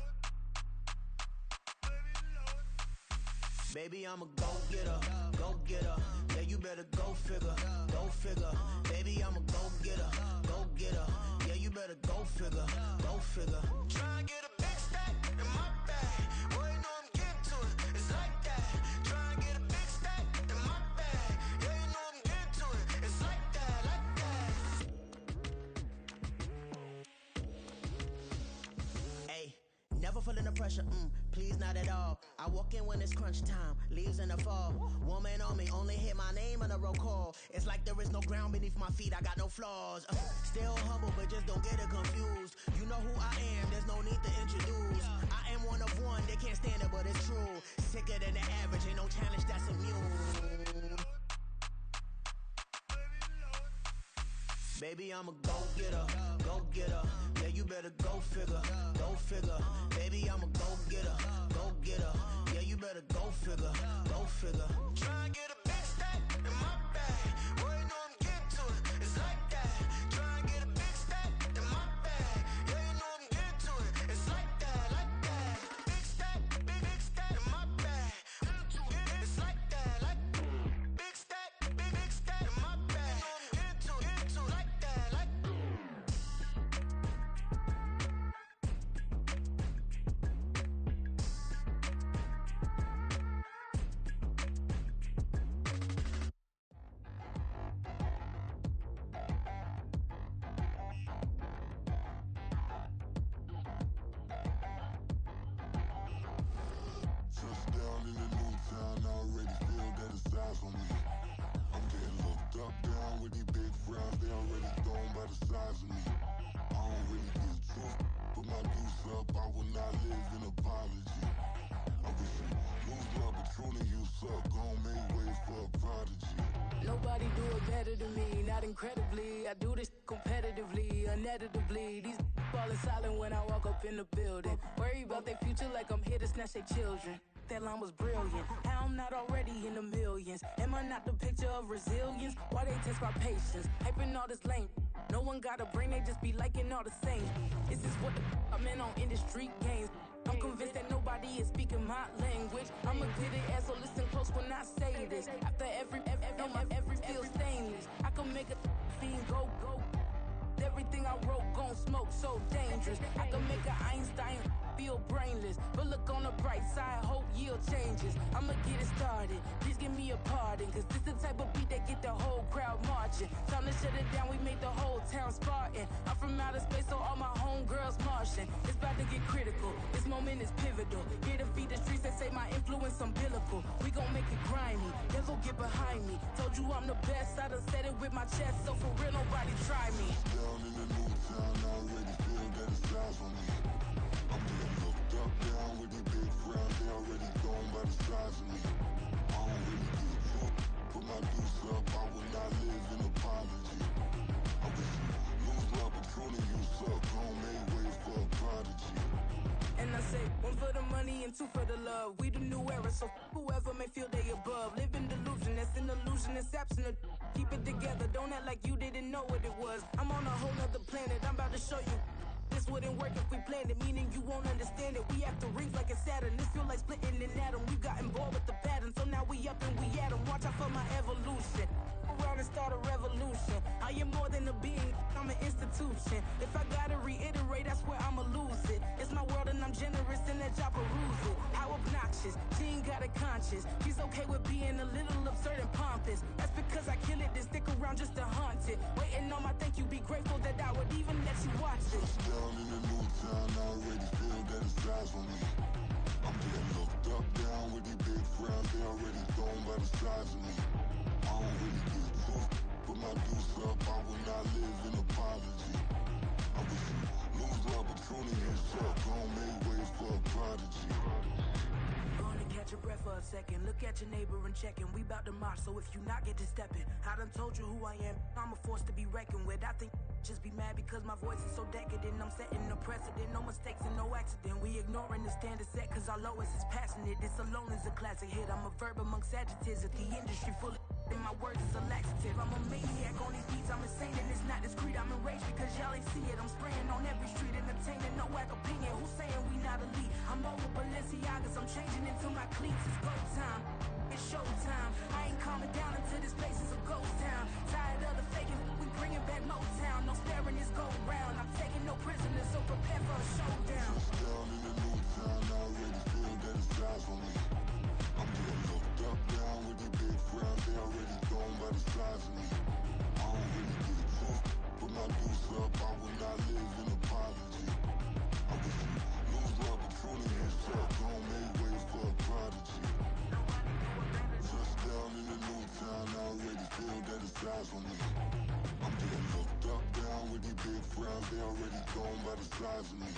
Baby, I'm a go-getter, go-getter. Yeah, you better go figure, go figure. Baby, I'm a go-getter, go-getter. Yeah, you better go figure, go figure. Try and get a big stack in my bag. Boy, you know I'm getting to it, it's like that. Try and get a big stack in my bag. Yeah, you know I'm getting to it, it's like that, like that. Hey, never feeling the pressure, please not at all. I walk in when it's crunch time, leaves in the fall. Woman on me, only hit my name on a roll call. It's like there is no ground beneath my feet, I got no flaws. Still humble, but just don't get it confused. You know who I am, there's no need to introduce. I am one of one, they can't stand it, but it's true. Sicker than the average, ain't no challenge that's immune. Baby, I'm a go-getter, go-getter. Yeah, you better go figure, go figure. Baby, I'm a go-getter, go-getter. Yeah, you better go figure, go figure. Try and get a big stack in my bag. Boy, you know I'm getting to it, it's like that. Try and get a big stack in my bag. Yeah, you know I'm getting to it, it's like that, like that. Big stack in my bag. It's like that, like big stack in my bag. You know I'm getting to it, like that, like. Touchdown in the new town, I already feel that it's eyes on me. I'm getting looked up, down with these big frowns, they already thrown by the size of me. I don't really give truth, put my deuce up, I will not live in apology. I wish you lose love, but truly you suck, gon' make way for a prodigy. Nobody do it better than me, not incredibly. I do this competitively, uneditably. These falling silent when I walk up in the building. Worry about their future like I'm here to snatch their children. That line was brilliant. How I'm not already in the millions? Am I not the picture of resilience? Why they test my patience? Hyping all this lame. No one got a brain, they just be liking all the same. This is what I'm in on industry games. I'm convinced that nobody is speaking my language. I'ma get it, and so listen close when I say this. After every feel stainless. I can make a fiend go. Everything I wrote gon' smoke, so dangerous. I can make an Einstein feel brainless. But look on the bright side, hope yield changes. I'ma get it started, please give me a pardon. Cause this the type of beat that get the whole crowd marching. Time to shut it down, we made the whole town Spartan. I'm from outer space, so all my homegirls Martian. It's about to get critical, this moment is pivotal. Here to feed the streets that say my influence umbilical. We gon' make it grimy, never get behind me. Told you I'm the best, I done said it with my chest. So for real, nobody try me. Down in the new town, I already feel that it's time for me. I'm getting looked up, down with the big crowd. They already gone by the size of me. I don't really give a fuck. Put my deuce up, I will not live in apology. I wish you lose the opportunity, you suck. Don't make way for a prodigy. And I say, one for the money and two for the love. We the new era, so whoever may feel they above. Live in delusion, that's an illusion, that's absent. Keep it together, don't act like you didn't know what it was. I'm on a whole nother planet, I'm about to show you. This wouldn't work if we planned it, meaning you won't understand it. We have to rings like a Saturn, this feel like splitting an atom. We got involved with the pattern, so now we up and we at 'em. Watch out for my evolution. Around and start a revolution. I am more than a being, I'm an institution. If I gotta reiterate, that's where I'ma lose it. It's my world and I'm generous and let y'all peruse it. How obnoxious, she ain't got a conscience. She's okay with being a little absurd and pompous. That's because I kill it, then stick around just to haunt it. Waiting on my thank you, be grateful that I would even let you watch this. Down in the new town, I already feel that it's time for me. I'm getting looked up, down with the big crowd. They already gone by the size of me. I don't really give a fuck. Put my deuce up, I will not live in apology. I wish you lose the opportunity, you suck. Don't make way for a prodigy. Gonna catch your breath for a second. Look at your neighbor and check in. We bout to march, so if you not get to stepping. I done told you who I am. I'm a force to be reckoned with. I think just be mad because my voice is so decadent. I'm setting a precedent, no mistakes and no accident. We ignoring the standard set cause our lowest is passionate. This alone is a classic hit. I'm a verb amongst adjectives. If the industry full of and my words is a laxative. I'm a maniac on these beats, I'm insane and it's not discreet. I'm enraged because y'all ain't see it. I'm spraying on every street, entertaining, no whack opinion. Who's saying we not elite? I'm over Balenciagas, I'm changing into my cleats. It's go time, it's showtime. I ain't calming down until this place is a ghost town. Tired of the faking, we bringing back Motown. No sparing this go round. I'm taking no prisoners, so prepare for a showdown. Down in the new town, I already feel that it's time for me. I'm getting looked up, down with the big crowd. They already gone by the size of me. I don't really give a fuck. Put my deuce up, I will not live in apology. I wish you lose the opportunity, you suck. Don't make way for a prodigy. Touchdown in the new town, I already feel that it's time for me. I'm getting looked up, down with the big crowd. They already gone by the size of me.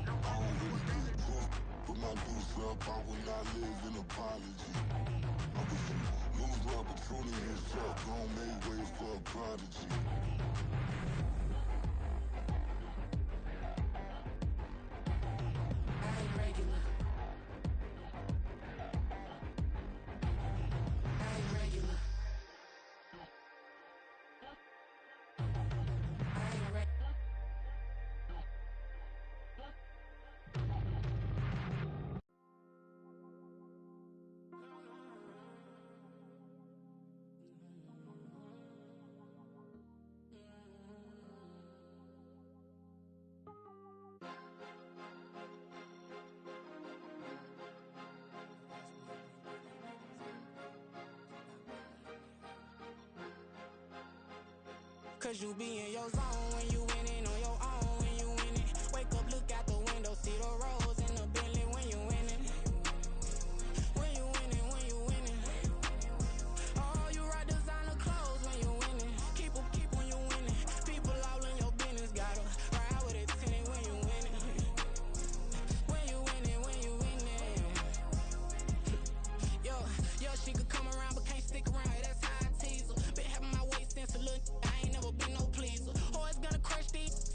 I don't really give a fuck. Put my deuce up, I will not live in apology. I wish you lose the opportunity, you suck. Don't make way for a prodigy. I ain't regular. I ain't regular. I ain't regular. Cause you be in your zone when you winning on your own when you winning. Wake up, look out the window, see the rose in the Bentley when you winning. When you winning, when you winning. Oh, you ride designer clothes when you winning. Keep when you winning. People all in your business, gotta ride with it tinted when you winning. When you winning, when you winning. Yo, she could come around but can't stick around. That's how I tease her. Been having my waist since a little, I ain't never been no pleaser. Always gonna crush these.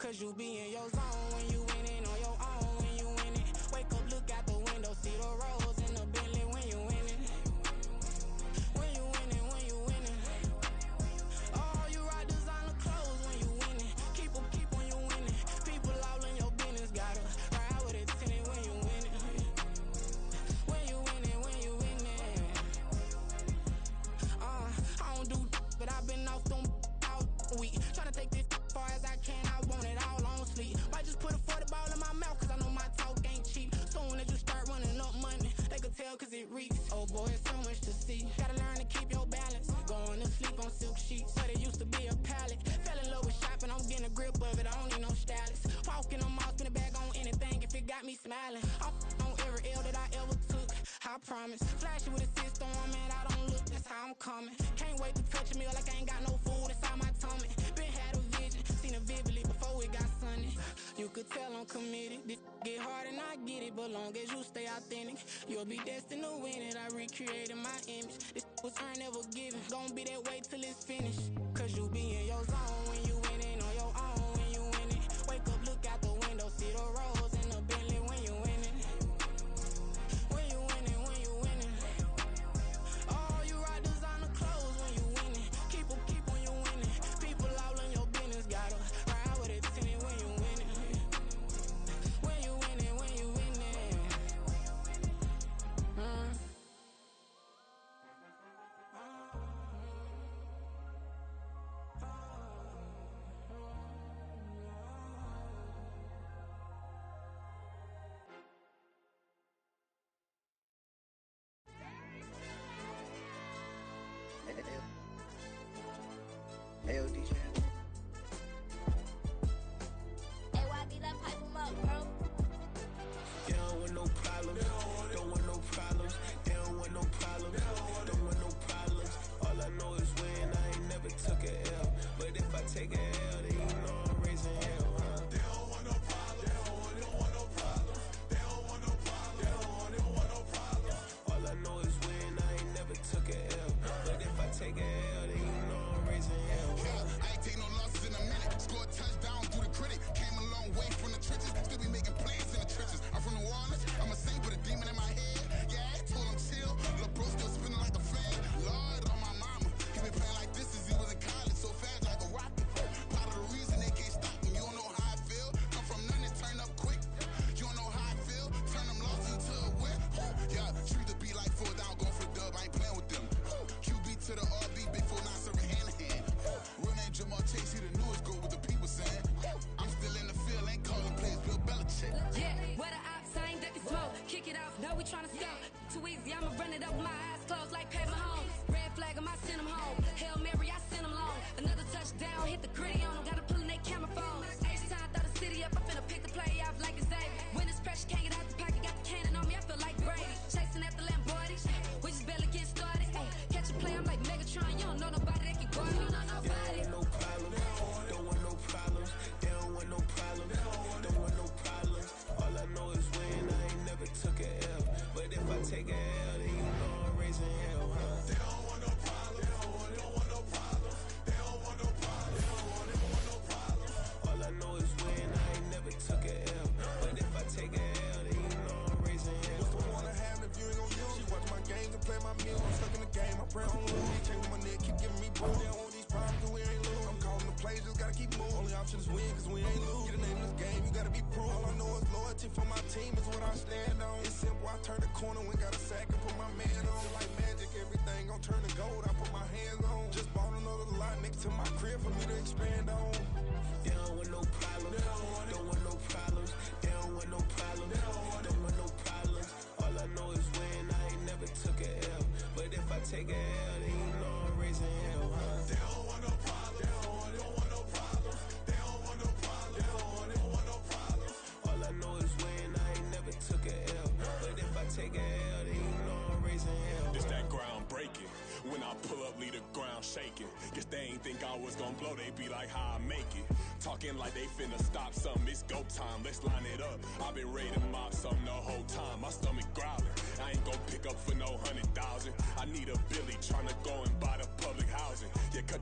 Cause you be in your zone when you winning on your own when you winning. Wake up, look out the window, see the rose in the Bentley when you winning. When you winning, when you winning. Oh, you rock designer clothes when you winning. Keep when you winning. People all in your business, gotta ride with it tinted when you winning. When you winning, when you winning. I don't do but I've been off them all week. Tryna take this far as I can, I want it all on sleep. Might just put a 40 ball in my mouth, cause I know my talk ain't cheap. Soon as you start running up money, they could tell cause it reeks. Oh boy, it's so much to see. Gotta learn to keep your balance. Going to sleep on silk sheets, but it used to be a pallet. Fell in love with shopping, I'm getting a grip of it, I don't need no stylist. Walking on mall, spin a bag on anything if it got me smiling. I'm on every L that I ever took, I promise. Flashing with a system, man, I don't look, that's how I'm coming. Can't wait to touch a meal like I ain't got no food inside my tummy. Been had a vision, seen it vividly before it got sunny. You could tell I'm committed. This get hard and I get it, but long as you stay authentic, you'll be destined to win it. I recreated my image. This was earned, never given. Gonna be that way till it's finished. Cause you be in your zone when you winning on your own when you winning. Wake up, look out the window, see the rose in the Bentley when you winning. When you winning, when you winning. Oh, you rock designer clothes when you winning. Keep when you winning. People all in your business, gotta ride with it tinted when you winning. When you winning, when you winning. Hey, yo, DJ. Hey, YB, let pipe him up, bro. They don't want no problems. Don't want no problems. They don't want no problems. Don't want no problems. All I know is win. I ain't never took a L. But if I take a L, then you know I'm raising hell, huh? They don't want no problems. They don't want no problems. They don't want no problems. They don't want no problems. All I know is win. I ain't never took a L. But if I take a L, then you know I'm raising hell. I ain't take no losses in a minute. Scored touchdown through the critic. Came a long way from the trenches. Still be making plays in the trenches. I'm from New Orleans. I'm a saint with a demon in my head. Yeah, I told him chill. Lil' bro still spinning like a fan. Lord on my mama. He been playing like this since he was in college. So fast like a rocket. Part of the reason they can't stop me. You don't know how I feel. Come from nothing, turn up quick. You don't know how I feel. Turn them losses into a whip. Yeah, treat the beat like 4 down, going for the dub. I ain't playing with them. QB to the RB, big 4-9 serving hand to hand. Real name Jamal Chase, he the newest goal with the people saying. I'm still in the field, ain't calling plays, Bill Belichick. Yeah, where the ops, I ain't ducking smoke. Kick it off, no, we tryna score. Too easy, I'ma run it up with my eyes closed like Pat Mahomes. Red flag him, I send him home. Hail Mary, I send him long. Another touchdown, hit the gritty on him. Gotta pull in they camera phone. H-time, throw the city up, I finna pick the play off like it's Xavier. When it's pressure, can't get out the pocket, got the cannon on me, I feel like Brady. Chasing at the Lamborghini, we just barely get started. Ay, catch a play, I'm like Megatron, you don't know nobody that can guard me. You know nobody. They don't want no problems. Don't want no problems. They don't want no problems. Don't want no problems. All I know is win. I ain't never took a L. But if I take a L, then you know I'm raising hell, huh? They don't want no problems. They don't want no problems. They don't want no problems. They don't want no problems. All I know is win. I ain't never took a L. But if I take a L, then you know I'm raising hell. What's the one I have if you ain't gon' use? She watch my games and play my meal. I'm stuck in the game. I pray on lose. He changing my neck, keep giving me boo. They don't want these problems, cause we ain't lose. I'm calling the plays, just gotta keep moving. Only option is win, cause we ain't lose. Get a name in this game, you gotta be proof. All I know is loyalty for my team is what I stand on. It's simple, I turn the corner, we got a sack and put my man on. Just like magic, everything gon' turn to gold. I put my hands on. Just bought another lot next to my crib for me to expand on. They don't want no problems. Don't want no problems. They don't want no problems. Don't want no problems. All I know is win. I ain't never took a L. But if I take a L, then you know I'm raising hell, huh? They don't want no problems. They don't want no problems. They don't want no problems. They don't want no problems. All I know is win. I ain't never took a L. But if I take a L, then you know I'm raising hell. It's that ground breaking. When I pull up, leave the ground shaking. Guess they ain't think I was gonna blow. They be like, how I make it. Talking like they finna stop something. It's go time. Let's line it up. I've been ready to mob something the whole time. My stomach growling. I ain't gon' pick up for no 100,000. I need a Billy tryna go and buy the public housing. Yeah, cut